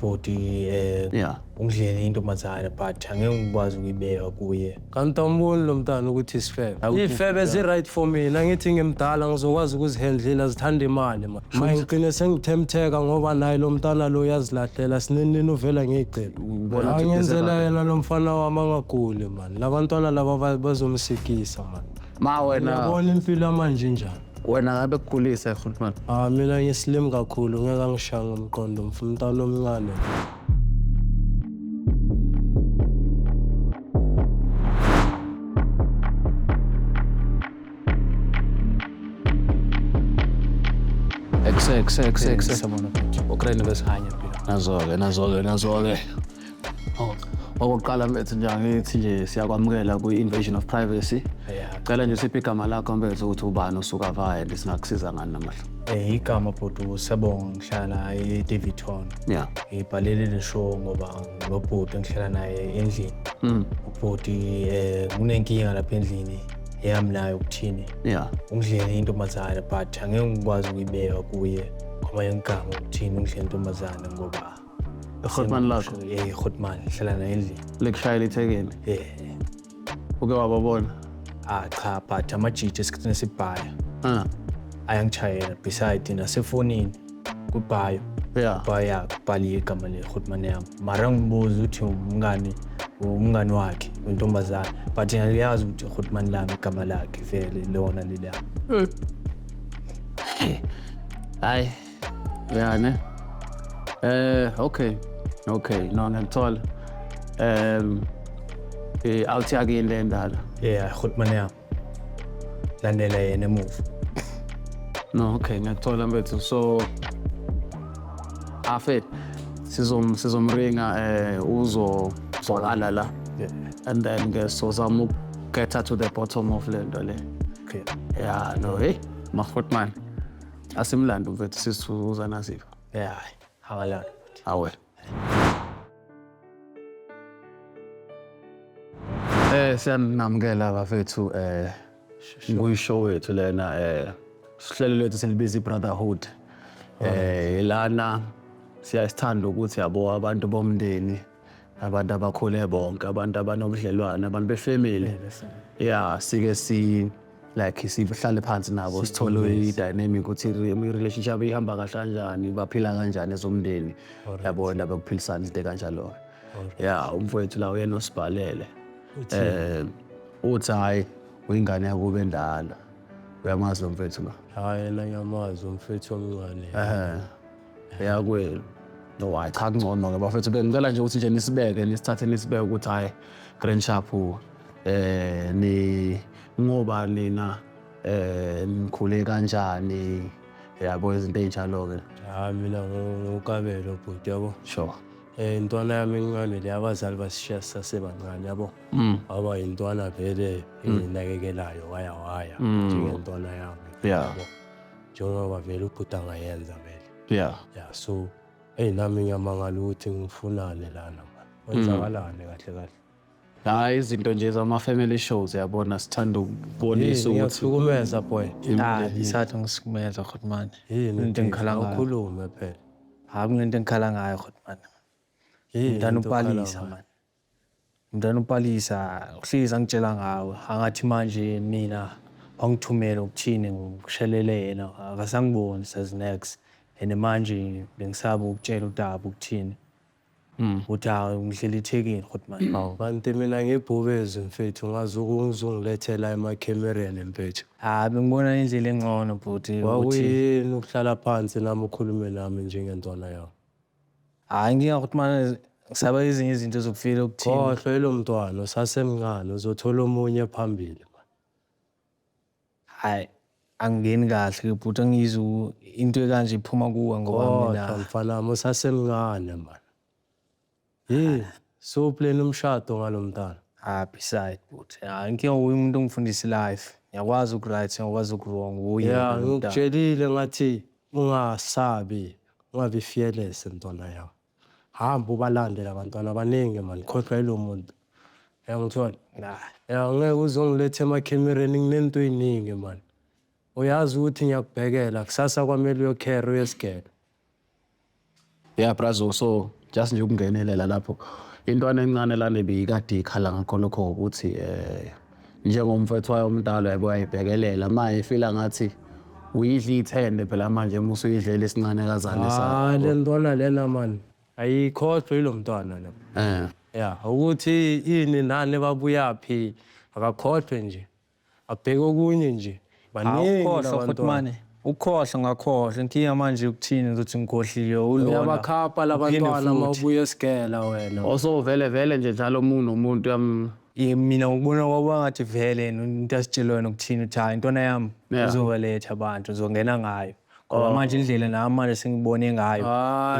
bhuti ungidlele intombazane but angeke ngikwazi ukuyibeka kuye. Kanti awumboni lo mntana ukuthi isifebe. Ifebe zi-right for mina, ngithi ngimdala ngizokwazi ukuzihandlela zithanda imali man. Manje ngigcine sengithemtheka ngoba naye lo mntana lo uyazilahlela sinini uvela ngiyicela. Angenzela yena lo mfana wami angaguli man. Labantwana laba bazomsikisa man. Ma wena uyabona impilo manje njani? Wena ngabe kukhulisa Khotman? Mina ngislim kakhulu ngeke angishaya ngomqondo mfumntana omncane. X. Sabona bhuti. Okrene besihanya impilo. Nazo-ke. Okokuqala mfethu nje angithi nje siyakwamukela kwi-invasion of privacy. Cela nje siphe igama lakho mfethu ukuthi ubani usuka vaya and singakusiza ngani namahla. Igama bhuti uSabonga ngihlala eDaveyton. Ngibhalele le show ngoba ngilobhuti ngihlala naye endlini. Ubhuti kunenkinga lapha endlini eyami nayo ukuthini. Ungidlele intombazane but angeke ngikwazi ukuyibeka kuye ngoba yengigama ukuthini ungidlele intombazane ngoba Khotman lakho? Khotman ngihlala naye endlini. Lekushayela ithekeni? Uke wababona? Cha but amajiji esikhathini esibhaya. Ayangishayela beside nasefonini kubhayo. Baya kubhaliwe igama leKhotman yami. Mara ngibuza ukuthi umngani wakhe wentombazane but ngiyazi ukuthi Khotman lami igama lakhe vele lona leli. Hayi. Yani. Okay. No ngiyathola. Awuthi akini le ndala. Khotman yami. Landela yena emuva. No, okay, ngiyathola mfethu. So afet sizomringa uzozwakala la. And then ngizozama get to the bottom of le nto le. Okay. No, Khotman. Asimlando mfethu sisizuza nasipho. Hawala. Awe. Siyanamukela bafethu kuyishow wethu lena sihlelo lethu selibiza ibrotherhood. Lana siyasithanda ukuthi yabo abantu bomndeni, abantu abakhule bonke, abantu abanobudlelwane, abantu befamily. Sike like sihlale phansi nabo sithole i-dynamic ukuthi i-relationship ihamba kahle kanjani, baphila kanjani ezomndeni. Yabona bakuphilisana izinto kanjalo. Umfowethu la uyena osibhalele. Uthi hayi uyingane yakube endala. Uyamazi lo mfethu la? Hayi la ngiyamazi umfethu omncane. Yakwenu. No hayi cha kungcono ke bafethu bengicela nje ukuthi nje nisibeke ukuthi hayi Grand Sharp ni ngoba nina nikhule kanjani yabo izinto ezinjalo ke. Mina ngokabelo bhuti yabo. Sure. Intwana yami ngane le abazali basishiya sasebancane yabo. Aba intwana vele enginakekelayo waya njengentwana yami. Njengoba vele ubhuti angayenza vele. So nami ngiyamangala ukuthi ngifunane lana man. Wenzakalani kahle. Hayi izinto nje zama-family shows yabona sithanda ukubonisa ukuthi ngiyahlukumeza boy. Isathu ngisikumeza Khotman. Into engikhala ngayo. Ukhulume phela. Kunento engikhala ngayo Khotman. Umntana uPalisa man. Umntana uPalisa uhlezi angitshela ngawo. Angathi manje mina angithumela ukuthini ngishelele yena akasangiboni says next. Manje bengisaba ukutshela uDaba ukuthini. Uthi ngidlela ithekeni Khotman. Kanti mina ngebhubezi mfethu ngazungilethela emakhemereni mfethu. Bengibona indlela engcono bhuti ukuthi ukuhlala phansi nami ukhulume nami njengentwana yami. Ngiya Khotman ngisaba ezinye izinto zokufika ukuthini. Khohlwe lo mntwana usasemncane uzothola omunye phambili man. Angeni kahle bhuti ngizwe into ekanje iphuma kuwe ngoba mina mfana wami usasemncane man. So plan umshado ngalomntana. Beside bhuti. Ngike umuntu ongifundisa life. Ngiyakwazi ukuright, ngiyakwazi ukwrong. Ngikutshelile ngathi ungasabi, ungabe fearless ntwana yami. Hamba ubalandela abantwana abaningi man. Khohlwa lo muntu. Ngithola. Ngeke uzongilethe emakhemereni nginento eziningi man. Uyazi ukuthi ngiyakubhekela kusasa kwamele uyokhera uyesigela. Brazo so just nje ukungenelela lapho intwana encane lana beyikade ikhala ngakho lokho ukuthi njengomfethu wayo umdala yabo ayibhekelela manje ifila ngathi uyidla ithende phela manje musu uyidlela esincane kazana sakho le ntwana lena man ayikhohlwe yilo mntwana lo yeah ukuthi ini nani babuyaphi akakhohlwe nje abheke okunye nje awukhohlwa futhi manje ukhohlwa ngakhohlwa inkinga manje ukuthini ukuthi ngikhohliwe ulona uyabakhapha labantwana mawubuya esigela wena also vele nje njalo umuntu mina ngikubona kwaba ngathi vele into asitshelwe ukuthini uthi hayi intwana yami uzobaletha abantu uzongena ngayo ngoba manje indlela nami manje sengibone ngayo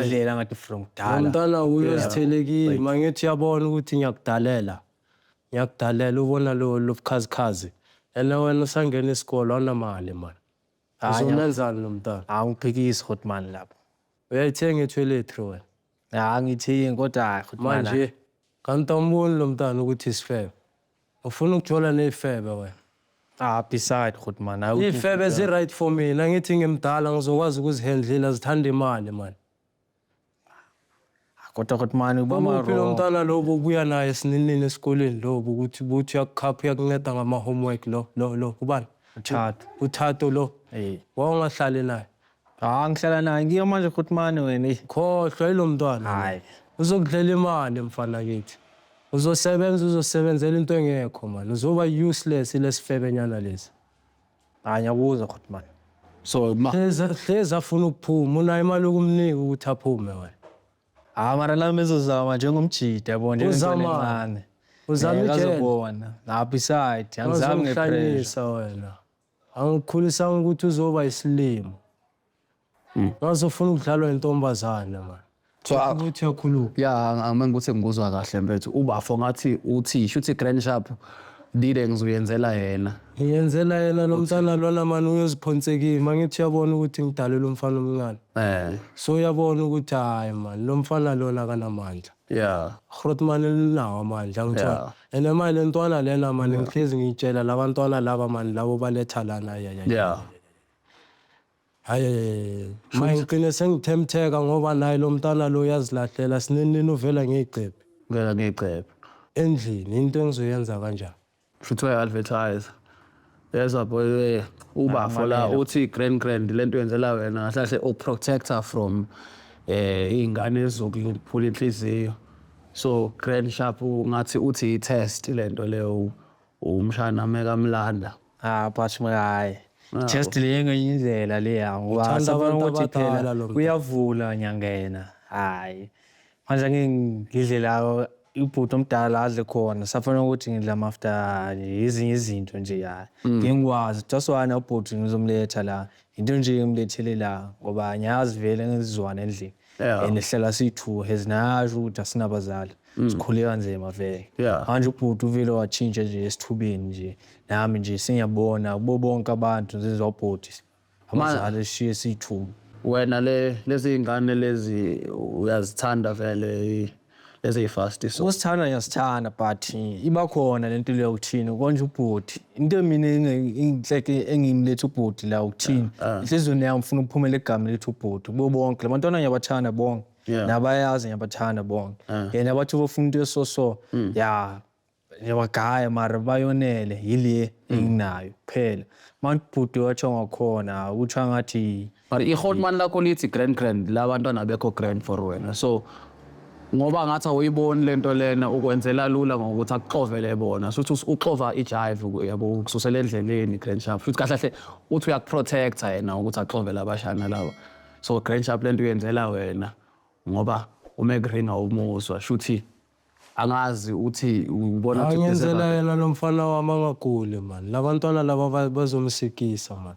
indlela ngathi from kudala umntwana uyosithelekile mangithi yabona ukuthi ngiyakudalela ubona lo bukhazikhazi ena wena usangena isikole awunamali man uzomenzani lo mntwana angiphikisi futhi mani lapho uyayithenga etoilet wena angithengi kodwa futhi manje kanti awumboni lo mntwana ukuthi isifebe ufuna ukujola ney'febe wena beside futhi mani iy'febe zi-right for mina ngithi ngimdala ngizokwazi ukuzihendlela zithanda imali mani kodwa futhi mani ubamuphi lo mntwana lobo ubuya naye esininini esikoleni lobo ukuthi buthi uyakukhapha uyakunceda ngama-homework lo ubani uthatho lo wawungahlali naye ngihlala naye ngiyo manje futhi mani wena khohlwa yilo mntwana hayi uzokudlela imali mfana kithi uzosebenzela into engekho mani uzoba useless lesifebenyana lesi ngiyakuzwa futhi mani so hlezi afuna ukuphuma unayo imali yokumnika ukuthi aphume wena mara nami ezozama njengomjida yabo njengomncane uzama ijele beside angizami ngepressure wena angikhulisa ukuthi uzoba isilimo ngazofuna ukudlalwa intombazana man so ukuthi yakhuluma ngikuthi ngikuzwa kahle mfethu ubafo ngathi uthi shuthi grand sharp dide ngizuyenzela yena lo mntana lona mani uyoziphonsekile mangithi uyabona ukuthi ngidalela umfana omncane so uyabona ukuthi hayi mani lo mfana lona kanamandla Grootman linawo amandla ngithola ene manje le ntwana lena mani ngihlezi ngitshela labantwana laba mani labo baletha lana hayi mangigcine sengithemtheka ngoba naye lo mntana lo uyazilahlela sinenini uvela ngegcebe endlini into engizoyenza kanjani futhi uya-advertise yezwa boy ubafo la uthi grand lento yenzela wena kahle uprotector from iy'ngane ezizokuphula inhliziyo so grand sharp ngathi uthi i-test lento leyo umshana mekamlanda but hayi just le ngenye indlela leya ngoba sabona ukuthi phela uyavula nyangena hayi manje ngidlela ibhuti omdala adle khona safuna ukuthi ngidla after ezinye izinto nje hayi ngingikwazi just wana ubhuti ngizomletha la into nje ngimlethele la ngoba ngiyazi vele ngizizwana endlini enehlela sithu hezinayo ukuthi asinabazali sikhule kanzima vele manje ubhuti uvele wachinja nje esithubeni nje nami nje sengiyabona kubo bonke abantu zizobhuti abazali eshiye sithu wena lezi ingane lezi uyazithanda vele lezi-fast so usithanda ngiyasithanda but iba khona lento leyo ukuthini konje ubhuti into mina engihleke engimlethe ubhuti la ukuthini inhliziyo yami ngifuna ukuphumela egama lethu ubhuti kubo bonke labantwana ngiyabathanda bonke nabayazi ngiyabathanda bonke yena bathi bafuna into esoso ngiyabagaya mara bayonele yile enginayo kuphela manje ubhuti watsho ngakhona utsho ngathi but i-Grootman lakho lithi grand labantwana bekho grand for wena so ngoba ngathi awuyiboni lento lena ukwenzela lula ngokuthi akuxovele bona futhi uxova ijive yabo ukususela endleleni grand sharp futhi kahle kahle uthi uyakuprotecta yena ukuthi axovele abashana laba so grand sharp lento uyenzela wena ngoba uMegringa umuzwa futhi angazi uthi ubona ukuthi ngenzela yena lo mfana wami angaguli man labantwana laba bazomsikisa man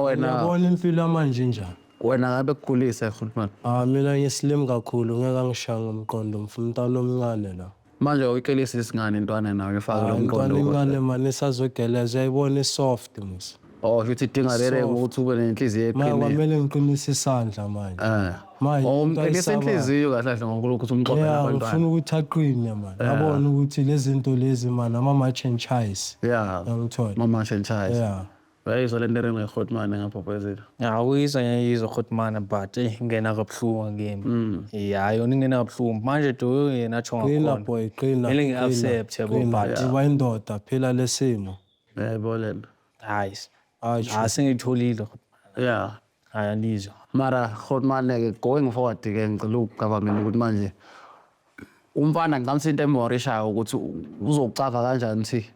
wena uyabona impilo manje njani wena ngabe kukhulisa Grootman mina ngislim kakhulu ngeke angishaya ngomqondo umntwana omncane la manje uyikelisa isingane intwana nawe ngifaka lo mqondo intwana omncane manje isazogeleza uyayibona isoft musa futhi idinga lele ukuthi ube nenhliziyo eqinile kwamele ngiqinise isandla manje umqinise inhliziyo kahle kahle ngokulokhu ukuthi umqondo labantwana ufuna ukuthi aqine manje yabona ukuthi lezi zinto lezi manje ama-march and chase ngithola ama-march and chase Bayizwa le nto engekhothmane ngapropozile. Uyizwa ngiyizwa khotmana but ingena kabuhlungu kimi. Yeah, yona ingena kabuhlungu. Manje do yena atsho Qina ngakhona. boy, qina. Kumele ngi-accept yabo but Uba indoda phela lesimo. Yebo le nto. hayi. Asho. Sengiyitholile. Yeah. Hayi anizwa. Mara khotmane going forward ke ngicela ukucaba mina ukuthi manje umfana ngamthi into emorishayo ukuthi uzokucava kanjani ukuthi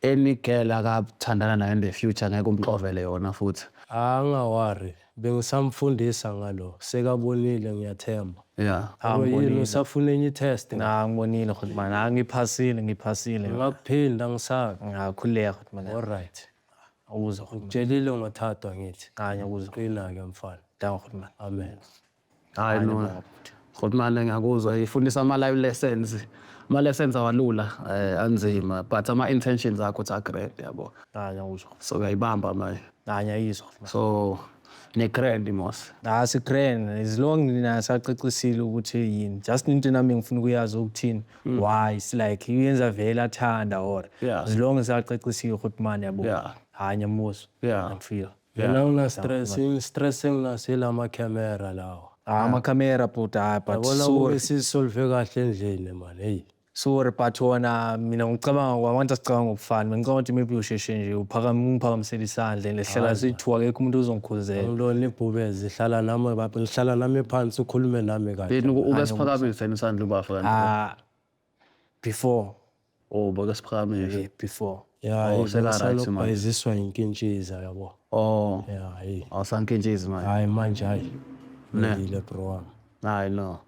any girl akathandana nayo in the future ngeke umxovele yona futhi. Angawari. Bengisamfundisa ngalo. Sekabonile ngiyathemba. Yeah. Yini usafuna enye test? Ngibonile khotmana. Ngiphasile. Ngakuphinda ngisabe. Ngakhuleka khotmana. All right. Awuzwa. Utshelile ngathathwa ngithi. Kanye ukuzwa. Qina ke mfana. Dawa khotmana. Amen. Hayi no. Khotmane ngiyakuzwa ifundisa ama life lessons. Ama lessons awalula anzima but ama intentions akho are great yabo. Kanye ukuzwa. So uyayibamba manje. Kanye ayizwa. So ne grand mos. Sikren as long nina saqiqisile ukuthi yini just into nami ngifuna ukuyazi ukuthini why it's like uyenza vele athanda or Yeah. as long as saqiqisile ukuthi man yabo Yeah. hanya muso Yeah. I feel Yena una stress nginasela ama camera lawo. ama camera but Yabona sorry kube sisolve kahle endlini man. Hey. sorry but wona mina ngicabanga kwabantu asicabanga ngokufana ngicabanga ukuthi maybe usheshe nje ungiphakamisela isandla lehlala sithiwa akekho umuntu uzongikhuzela Ngilona ibhubezi hlala nami baba ngihlala nami phansi ukhulume nami kahle. Yini ube siphakamise isandla ubafa kanti. Before Bake siphakamise. before Yeah, seka-right bayiziswa inkintshiza yabo. Yeah, hey. Awusankintshisi manje. Hayi manje hayi. Ngile bro wami. Hayi no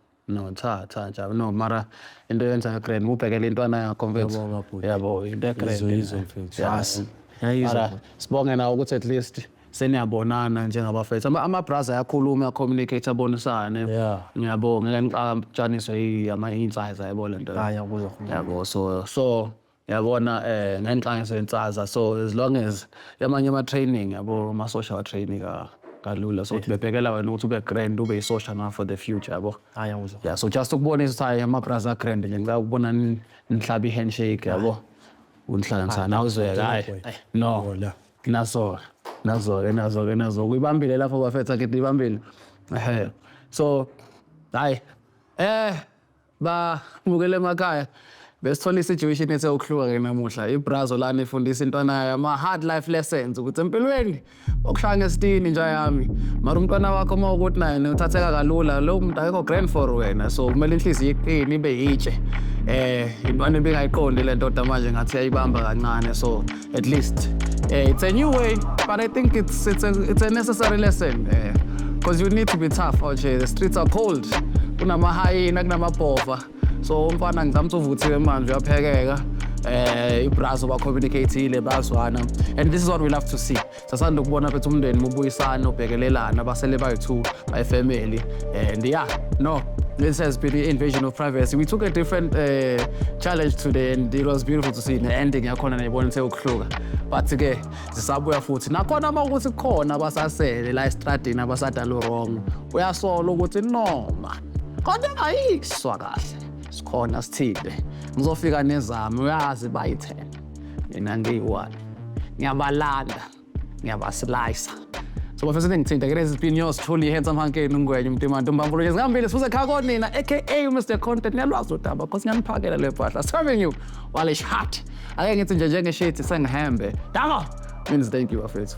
cha no mara into yenza grand ubhekele intwana yakho mfethu. Ngiyabonga bhuti. Yabo into egrand. Izwe mfethu. yes yayizwa Mara sibonge nawe ukuthi at least seniyabonana njengabafethu. Ama brother ayakhuluma communicate abonisane. Yeah. Ngiyabonga ngeke ngiqatshaniswe ama insights ayabo lento. kanye ukuzwa Yabo so yabona ngenhlanganiso yensaza so as long as yamanye ama training yabo ama social training kalula so bebhekela wena ukuthi ube grand ube social now for the future yabo. kanye ukuzwa Yeah, so just ukubonisa ukuthi ama brother grand nje ngicela ukubona nihlaba handshake yabo. Unihlanganisana awuzweka hayi. No. Nazo uyibambile lapho bafethu akithi ibambile. So hayi ba mukele emakhaya besithola isituation ethe ukuhluka ke namuhla ibrazo lana ifundisa intwana yayo ama hard life lessons ukuthi empilweni okushaya ngesitini nje yami mara umntwana wakho mawukuthi naye uthatheka kalula lo muntu akekho grand for wena so kumele inhliziyo iqine ibe yitshe intwana ebingayiqondi le ndoda manje ngathi yayibamba kancane so at least it's a new way but I think it's a necessary lesson because you need to be tough out here the streets are cold kunama hyena kunamabhova so umfana ngizama ukuvuthiwe manje uyaphekeka ibrazo ba communicateile bazwana and this is what we love to see sasanda ukubona bethu umndeni mubuyisana ubhekelelana basele bayi2 by family and yeah no this has been the invasion of privacy we took a different challenge today and it was beautiful to see the ending yakhona nayibona ithe ukuhluka but ke sisabuya futhi nakhona makuthi khona basasele la estradini abasadala wrong uyasola ukuthi noma kodwa ayiswa kahle sikhona sithile ngizofika nezami uyazi bayi10 mina ngiyi1 ngiyabalanda ngiyabaslice so bafethu ngithinta ke lezi been yours truly handsome hankeni ngwenye umntimanto mbambulo ngizihambile sifuze khako nina aka Mr Content niyalwazi udaba because ngiyaniphakela le phahla serving you while it's hot ake ngithi nje njenge shit sengihambe dama means thank you bafethu.